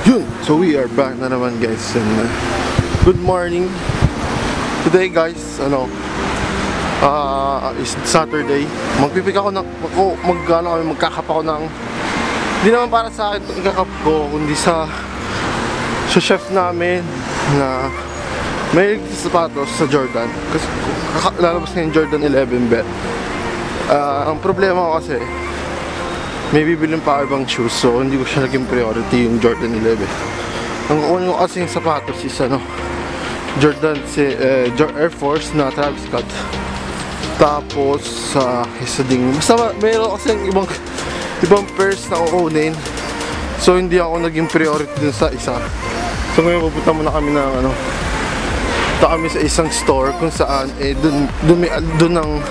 Yun! So we are back na naman guys, and good morning. Today guys, is Saturday. Magpipick ako ng, magkakap ako ng, hindi naman para sa akin itong ikakap ko, kundi sa chef namin na may sapatos sa Jordan. Kasi lalabas na yung Jordan 11 bet. Ang problema ko kasi, may bibilin pa ibang shoes, so hindi ko siya naging priority yung Jordan 11. Ang kukunin ko kasi yung sapatos is Jordan Air Force na Travis Scott. Tapos isa ding basta mayroon kasi ibang pairs na kukunin, so hindi ako naging priority dun sa isa. So ngayon pupunta muna kami ng punta kami sa isang store kung saan dun ang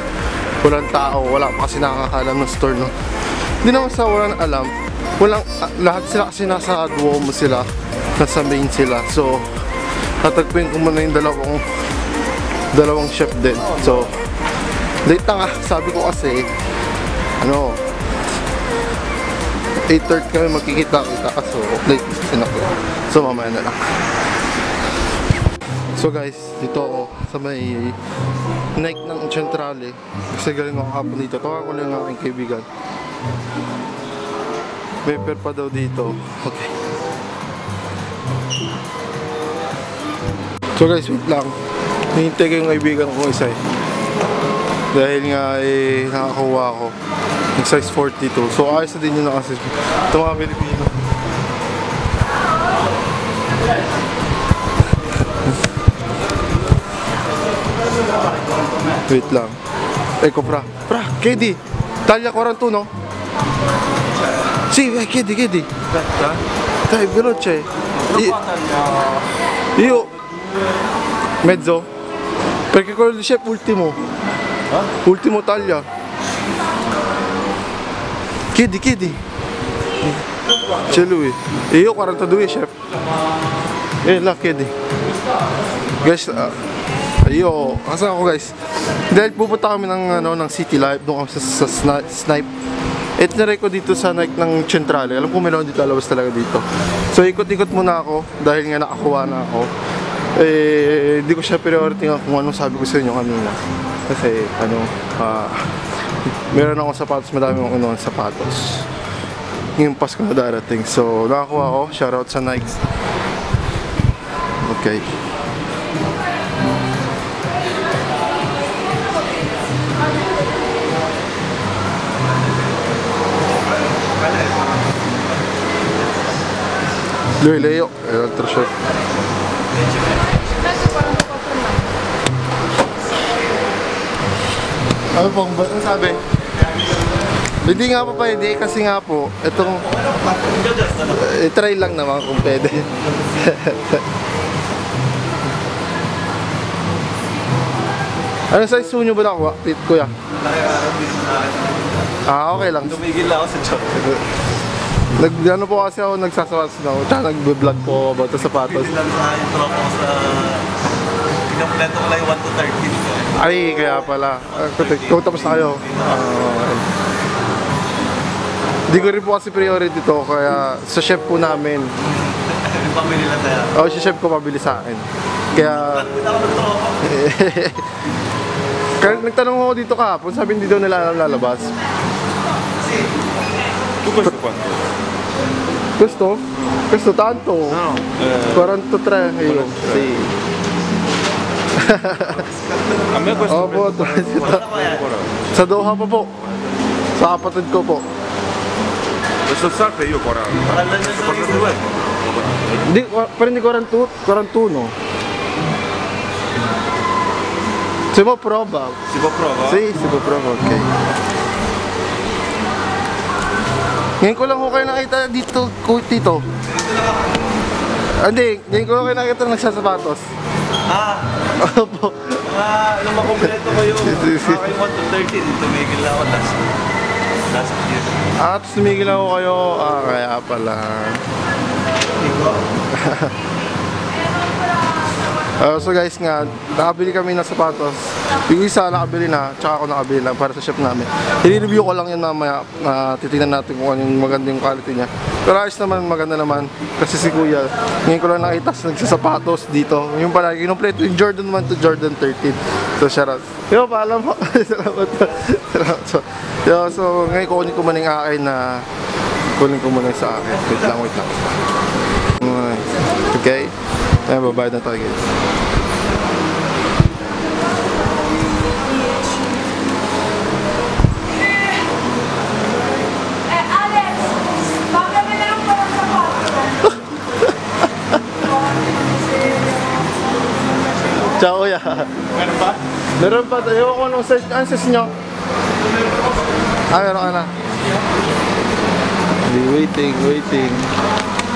walang tao, wala pa kasi nakakaalam ng store, no? Hindi naman sa walang alam, lahat sila kasi nasa Duomo sila, nasa main sila. So tatagpuin ko muna yung dalawang chef din. So late na nga, sabi ko kasi 8:30 kami magkikita-kita, so late din ako. So mamaya na lang. So guys, dito ako sa may Nike ng Centrale, kasi galing ako kapon dito. Tawagan ko lang ang aking kaibigan. May pair pa daw dito. Okay. So guys, wait lang. Hihintay ko yung kaibigan ko isa dahil nga nakakuha ako ng size 42. So ayos na din yun na kasi ito mga Pilipino. Wait lang. Eko pra, Kedi, taglia 41? Sì, chiedi. Aspetta. Dai, veloce. Io mezzo. Perché quello di chef ultimo. Ultimo taglia. Chiedi. C'è lui. Io 42 chef. Là chiedi. Guys, kasama ko guys. Dahil pupunta kami ng City Life, doon kami sa Snipe. Etneray ko dito sa Nike ng Centrale. Alam ko meron dito, alabas talaga dito. So ikot-ikot muna ako dahil nga nakakuha na ako. Hindi ko siya priority nga kung anong sabi ko sa inyo kanina. Kasi meron akong sapatos, madami akong sapatos. Ngayong Pasko na darating. So nakakuha ako, shoutout sa Nike. Okay. Leo, l'altro chef. Ano po, ang sabi? Hindi nga po pwede kasi nga po, itong try lang naman kung pwede. Ano size nyo ba nakuha, kuya? Okay lang. Tumigil lang ako sa job. Ano po kasi ako nagsasawas na ako, tsaka nag-vlog po ako about sa sapatos. Hindi lang sa intro ko sa pinampleto ko lang yung 1 to 13. Ay, kaya pala. Kung tapos na kayo. Hindi ko rin po kasi priority to, kaya sa chef po namin. Pamili lang tayo? Si chef ko pabili sa akin. Kaya kaya nagtanong ako dito kahapon, sabi hindi daw nila lalabas. Questo tanto? No. 43 io. Sì. A me questo sa Doha pa po. Sa kapatid ko po. Questo sacco io 40. Hindi, prendi 41. Si può prova? Si può prova? Sì, si può prova, ok. Ngayon ko lang ko kayo nakita dito, Tito. Hindi, ngayon ko lang kayo nakita nagsasapatos. Opo. Nung makompleto ko yung aking 1 to 13, tumigil na ako last year. Tapos tumigil ako kayo, kaya pala. So guys nga, nakabili kami ng sapatos. Yung isa nakabili na, tsaka ako nakabili na para sa shop namin. I-review ko lang yan mamaya. Titignan natin kung ano yung maganda yung quality niya. Pero ayos naman, maganda naman. Kasi si Kuya, ngayon ko lang nakita nagsasapatos dito. Yung pala, kinumpleto yung Jordan 1 to Jordan 13. So shout out. Yo, paalam po. Salamat po. Salamat po. So ngayon kukunin ko muna yung akin na kunin ko muna sa akin. Wait lang. Okay. Ayan, babayad na tayo guys. Alex! Bakit may nalang pa ng sapatos? Ciao, Kuya. Meron pa? Meron pa tayo. Ewan ko anong size. Anong size nyo? Meron ka na. Waiting.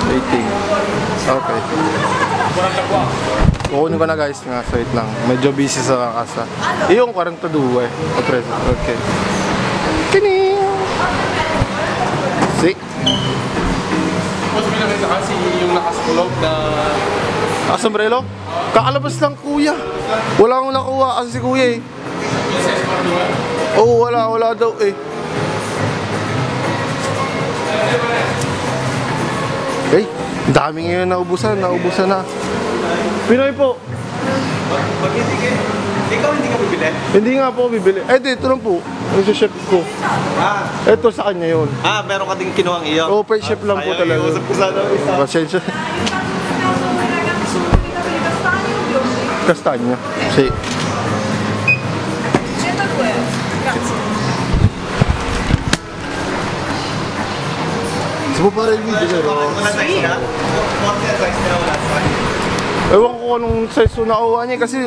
Okay. Kukunin ko na guys nga. So wait lang. Medyo busy sa kasa. Yung 42 eh. Okay. Kining! See? Mas may nakita kasi yung nakasulog na... Sombrero? Kakalabas lang Kuya. Wala akong nakuha kasi si Kuya eh. Oo, wala daw eh. Hey, dami ngayon naubusan na. Pinoy po. Pag ikaw hindi ka bibili? Hindi nga po bibili. Dito lang po. Nasa-ship ko. Ito sa kanya yun. Meron ka din kinuhang iyo? Oo, per ship lang po talaga. Iusap ko sana isa. Pasensya. Kastanya. Si. Subo pa rin video pero... Wala size na? Wala size. Ewan ko anong size na nakuha niya kasi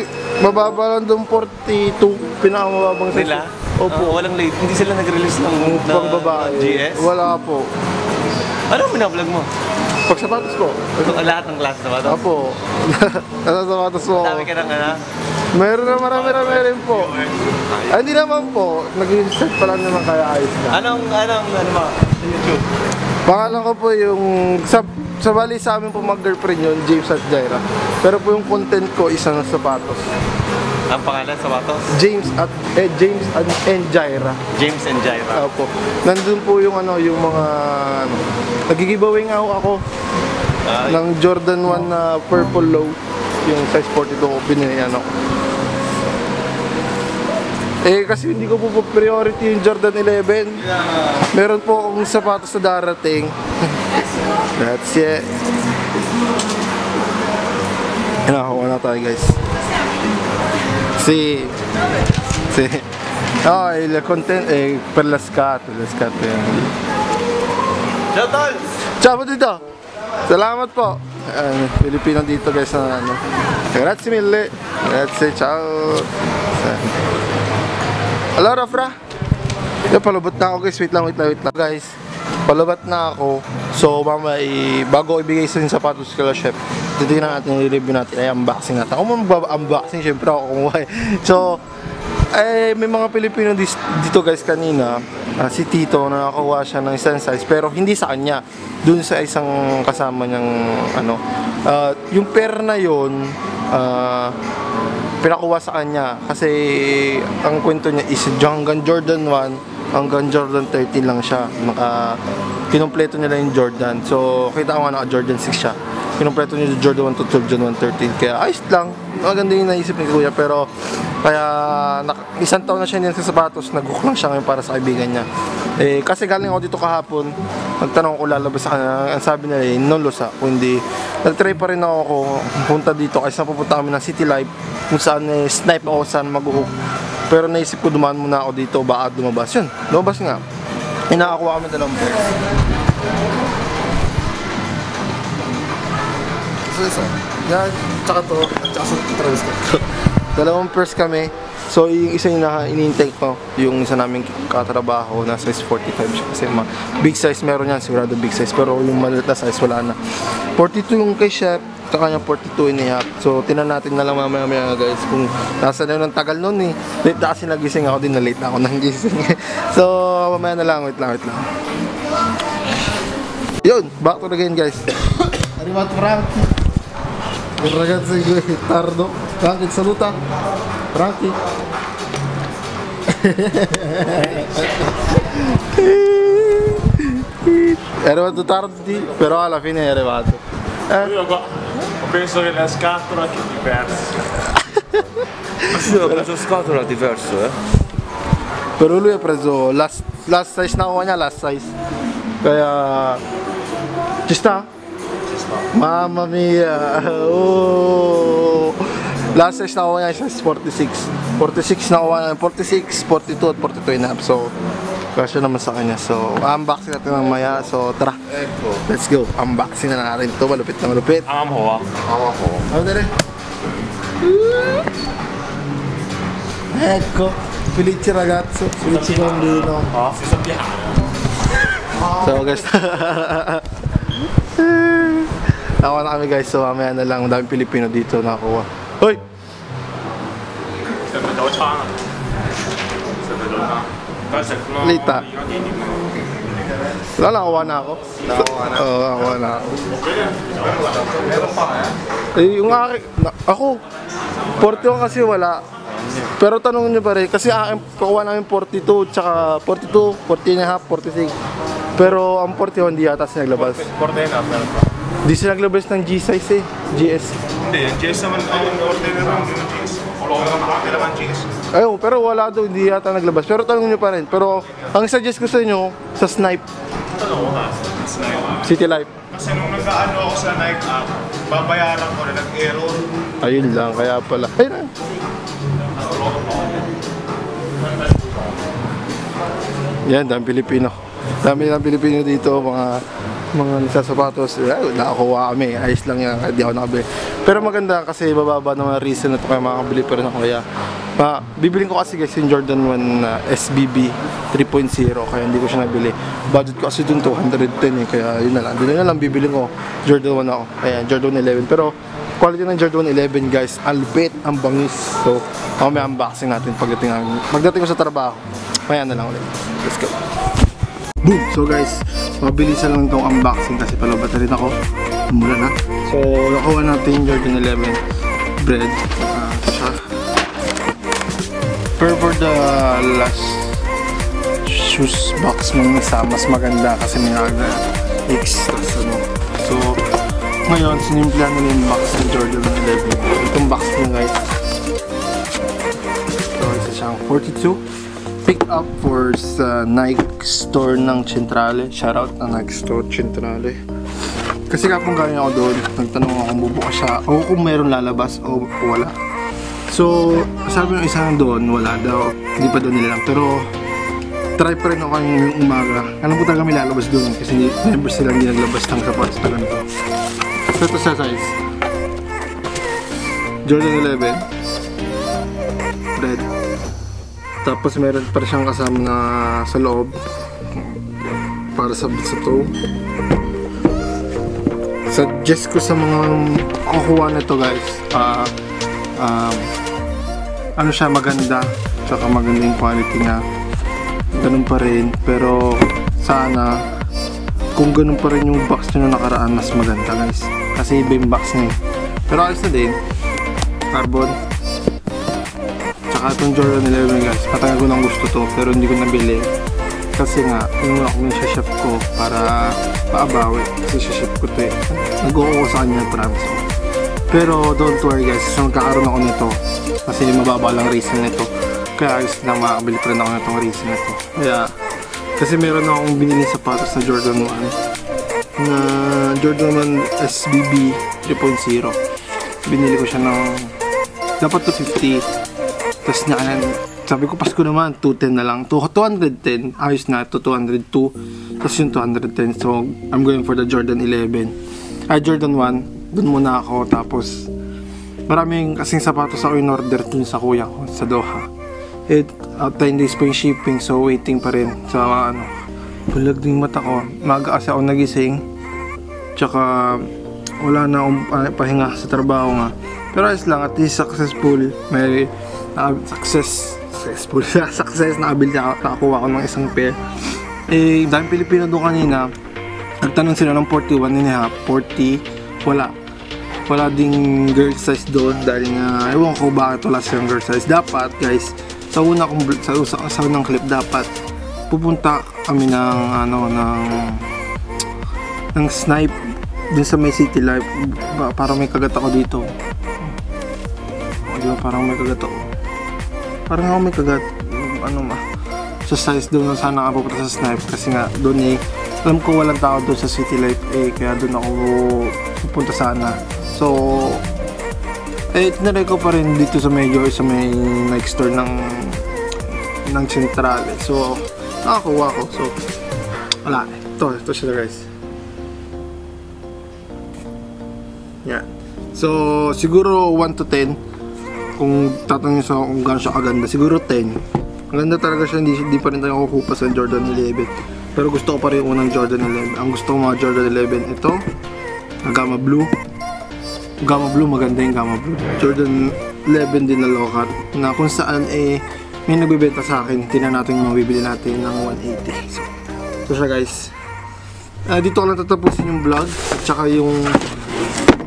mababa lang doon 42. Pinakamababang size. Nila? Opo. Walang late. Hindi sila nag-release ng Pang babae. GS? Wala po. Ano ang binablog mo? Pag sapatos ko. Lahat ng class na ba ito? Opo. Nasa sapatos mo. Dami ka ng ano? Meron na marami rin po. Hindi naman po. Nag-set pa lang naman kaya ayos na. Ano mo? Sa YouTube? Pangalan ko po yung sa bali sa amin po mag-girlfriend yun, James at Jaira. Pero po yung content ko isa ng sapatos. Ang pangalan sa sapatos? James and Jaira. James and Jaira. Opo. Nandun po yung yung mga nag-giveaway nga ako ng Jordan 1 na purple low, yung size 42 ko binili kasi hindi ko po priority yung Jordan 11. Meron po akong sapatos na darating. That's it. Nakakuha na tayo guys. Si il content perlas cat. Ciao tol! Ciao dito. Salamat po. Pilipino dito guys na Grazie mille. Grazie, ciao. Hello, Rafra. Palubot na ako guys. Wait lang guys. Palubot na ako. So, bago ibigay sa sapatos kala chef, titignan natin yung review natin. Unboxing natin. Ako mag-unboxing, syempre ako kumuha. So, may mga Pilipino dito guys kanina. Si Tito, nakakuha siya ng isang size. Pero hindi sa kanya. Dun sa isang kasama niyang yung pair na yun, pinakuha sa kanya kasi ang kwento niya is hanggang Jordan 1 hanggang Jordan 13 lang siya. Kinumpleto nila yung Jordan. So kita ko nga naka Jordan 6 siya. Kinumpleto niya yung Jordan 1 to Jordan 1 13. Kaya ayos lang. Maganda yung naisip ni Kuya. Pero kaya isang taon na siya niyan sa sapatos. Nag-hook lang siya ngayon para sa kaibigan niya. Kasi galing ako dito kahapon. Nagtanong ko lalabas sa kanya. Ang sabi nila nulosa. Kundi nag-try pa rin ako punta dito kasi napupunta kami ng City Life kung saan snipe ako saan mag-hook. Pero naisip ko dumaan muna ako dito baka lumabas. Yun, lumabas nga. Nakakuha kami dalawang pairs. So, yan, tsaka to, tsaka sa travis ko. Dalawang pairs kami. So, yung isa yung ini-intake ko, yung isa namin katrabaho na size 45 siya. Kasi big size meron yan, sigurado big size. Pero yung maliit na size wala na. 42 yung kay chef, sa kanya 42 and a half. So, tinan natin na lang mamaya guys kung nasa na yun ng tagal nun eh. Late na kasi nagising ako din, na late na ako nang gising. So, mamaya na lang, wait lang. Yun, back to the game guys. Arimat Frank. Il ragazzo è tardo. Frankie, saluta. Frankie. È arrivato tardi, però alla fine è arrivato. Io qua penso che la scatola è diversa. Sì, ho preso scatola diverso, Però lui ha preso last size na kuha niya, last size. Kaya ci sta? Mamma mia. Oh. Last size na kuha niya is 46. 46 na kuha niya, 46, 42 at 42 and a half. So kasya naman sa kanya. So unboxing natin mamaya. So tara. Let's go. Unboxing na natin ito. Malupit na malupit. Ang Ano na rin? Ecco, felice ragazzo, felice bambino. Si sappiamo. So guys, nakuha na kami guys, so mamaya na lang, daming Pilipino dito nakakuha. Hoy! Lita. Wala, nakakuha na ako. Oo, nakakuha na ako. Yung akin, ako, 41 kasi wala. Pero tanong nyo pa rin, kasi akin kukuha namin 42, tsaka 42, 40 and a half, 46. Pero ang 41 hindi yata sinaglabas. 40 na meron pa. Hindi sinaglabas ng G size eh, GS. Hindi, yung GS naman ang 40 na lang yung GS. Wala ka naman GS. Ayun, pero wala daw, hindi yata naglabas. Pero tanong nyo pa rin, pero ang suggest ko sa inyo, sa Snipe. Ano ko ha? City Life. Kasi nung nag-ano ako sa Nike app, babayaran ko rin, nag-error. Ayun lang, kaya pala. Ayun na. Yan, dami Pilipino. Dami ng Pilipino dito, mga nagsasapatos. Nakakuha kami, ayos lang yan, hindi ako nakabili. Pero maganda kasi bababa naman reason na ito, kaya makakabili pa rin ako. Kaya bibiling ko kasi guys yung Jordan 1 SBB 3.0, kaya hindi ko siya nabili. Budget ko kasi dun 210 eh, kaya yun na lang. Doon na lang bibiling ko Jordan 1 ako. Kaya Jordan 11, pero quality ng Jordan 11 guys, albeit ang bangis. So may unboxing natin pagdating ko sa trabaho. Maya na lang ulit. Let's go. Boom! So guys, mabilisan lang itong unboxing kasi palabata rin ako. Mula na. So nakuha natin yung Jordan 11 bred. Siya. For the last shoes box mong isa, mas maganda kasi may naga extras ano. So ngayon, sinimplan na yung box ng Jordan 11. Itong box nyo guys. So isa siyang 42. Pick up for sa Nike store ng Centrale. Shoutout na Nike store Centrale. Kasi kapag galing ako doon, nagtanong ako kung bubukas siya o kung meron lalabas o wala. So sabi ng isa doon, wala daw, hindi pa daw nilalang. Pero try pa rin ako ngayong umaga. Alam ko talaga may lalabas doon kasi never silang hindi naglabas ng sapatos na ganito. So ito sa size Jordan 11 red. Tapos meron pa siyang kasama na sa loob para sa toe. Suggest ko sa mga kukuha nito guys, ano siya, maganda, tsaka maganda yung quality niya, ganun pa rin. Pero sana kung ganun pa rin yung box niya na nakaraan, mas maganda guys, kasi iba yung box niya. Pero ayos na din, carbon. Tsaka itong Jordan 11 guys, matagal ko nang gusto to pero hindi ko nabili kasi nga inuuna ko yung chef ko para paabawi kasi chef ko to eh. Nag-oo ko sa kanya, promise ko. Pero don't worry guys, so magkakaroon ako nito kasi mababa lang reason nito, kaya ayos na makakabili pa rin ako nitong reason nito. Kaya kasi meron akong binili sapatos na Jordan 1 na Jordan 1 SBB 3.0. Binili ko siya ng dapat 250. Tapos sabi ko Pasko naman, 210 na lang. 210, ayos na ito, 202. Tapos yung 210, so I'm going for the Jordan 11. Jordan 1, dun muna ako. Tapos maraming kasing sapatos ako in order dun sa kuya ko, sa Doha. 10 days pa yung shipping, so waiting pa rin sa bulag din mata ko. Maga kasi ako nagising. Tsaka wala na akong pahinga sa trabaho nga. Pero ayos lang, at least successful. May success nakabili nakakuha ko ng isang pair. Dahil Pilipino doon kanina, nagtanong sila ng 41 and a half, 40, wala. wala ding girl size doon dahil nga ewan ko bakit wala silang girl size. Dapat guys, sa unang clip dapat pupunta kami ng ng snipe dun sa may city life para may kagat ako dito. Di ba parang may kagat ako? Parang ako may kagat sa size doon na sana ako pupunta sa snipe kasi nga doon alam ko walang tao doon sa city life kaya doon ako pupunta sana. So, tinry ko pa rin dito sa may Nike store ng Central. So, nakakuha ko. So, wala. Ito siya guys. Yan. So, siguro 1 to 10. Kung tatanungin sa kung gaano siya kaganda, siguro 10. Ang ganda talaga siya, hindi pa rin tayo kukupa sa Jordan 11. Pero gusto ko pa rin yung unang Jordan 11. Ang gusto ko mga Jordan 11, ito. Gamma Blue. Gamma Blue, maganda yung Gamma Blue. Jordan 11 din na low cut na kung saan may nagbibenta sa akin. Tingnan natin yung mabibili natin ng 180. So, ito siya guys. Dito ko lang tatapusin yung vlog at saka yung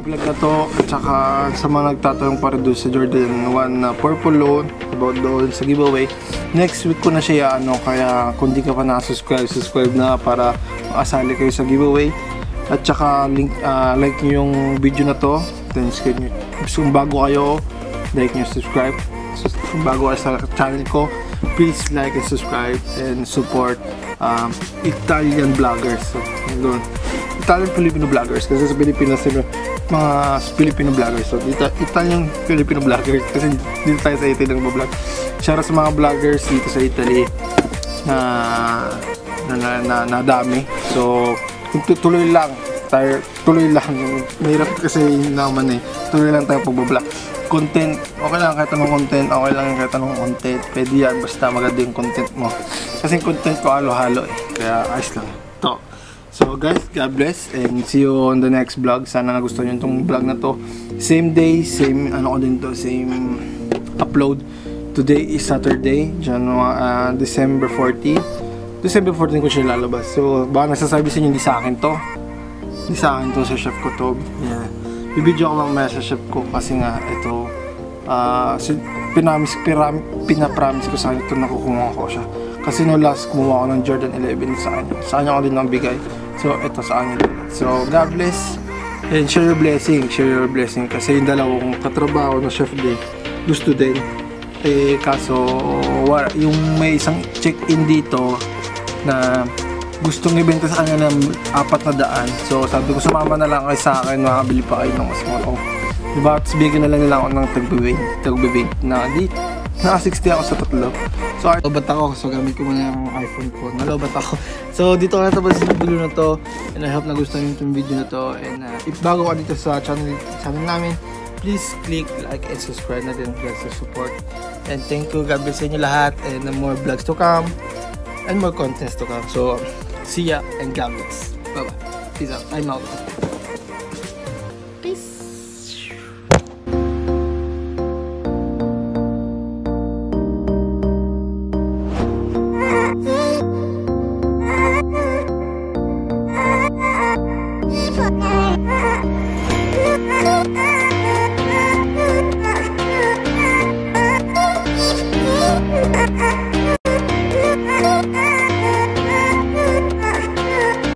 vlog na to at saka sa mga nagtatanong para doon sa Jordan 1 na purple loan about doon sa giveaway. Next week ko na siya kaya kung di ka pa subscribe na para makasali kayo sa giveaway. At saka like nyo yung video na to. Then kung bago kayo, like nyo, subscribe. Kung bago kayo sa channel ko, please like and subscribe and support Italian vloggers. So, Italian Filipino vloggers kasi sa Pilipinas mga Filipino vloggers. So Italian Filipino vloggers kasi dito tayo sa Italy nang vlog. Shout out sa mga vloggers dito sa Italy na dami. So tuloy lang tayo, mahirap kasi naman tuloy lang tayo pagbablog. Content, okay lang kahit anong content, pwede yan basta maganda yung content mo kasi yung content ko halo-halo kaya ayos lang to. So guys, God bless and see you on the next vlog. Sana nagustuhan nyo itong vlog na to. Same day, same same upload. Today is Saturday, December 14. December 14 ko siya lalabas. So baka nasasabi sa inyo hindi sa akin to. Hindi sa akin to, sa chef ko to. Yeah. Bibidyo ako mamaya sa chef ko kasi nga ito pinapromise ko sa kanya ito nakukuha ko siya. Kasi no last kumuha ko ng Jordan 11 sa kanya. Sa kanya ko din nabigay. So ito sa kanya din. So God bless and share your blessing kasi yung dalawang katrabaho na chef din gusto din. Kaso yung may isang check-in dito na gustong ibenta sa kanya ng 400. So sabi ko sumama na lang kayo sa akin, makabili pa kayo ng mas malaki. Diba? Tapos bigyan na lang nila ako ng tag-bibig na dito. Naka-60 ako sa tatlo. So nalobat ako, so gamit ko muna yung iPhone ko. Nalobat ako. So dito ko natapos yung video na to. And I hope nagustuhan nyo yung video na to. And if bago ka dito sa channel namin, please click like and subscribe na din guys sa support. And thank you, God bless sa inyo lahat. And more vlogs to come. And more contents to come. So see ya and God bless. Bye bye. Peace out. I'm out.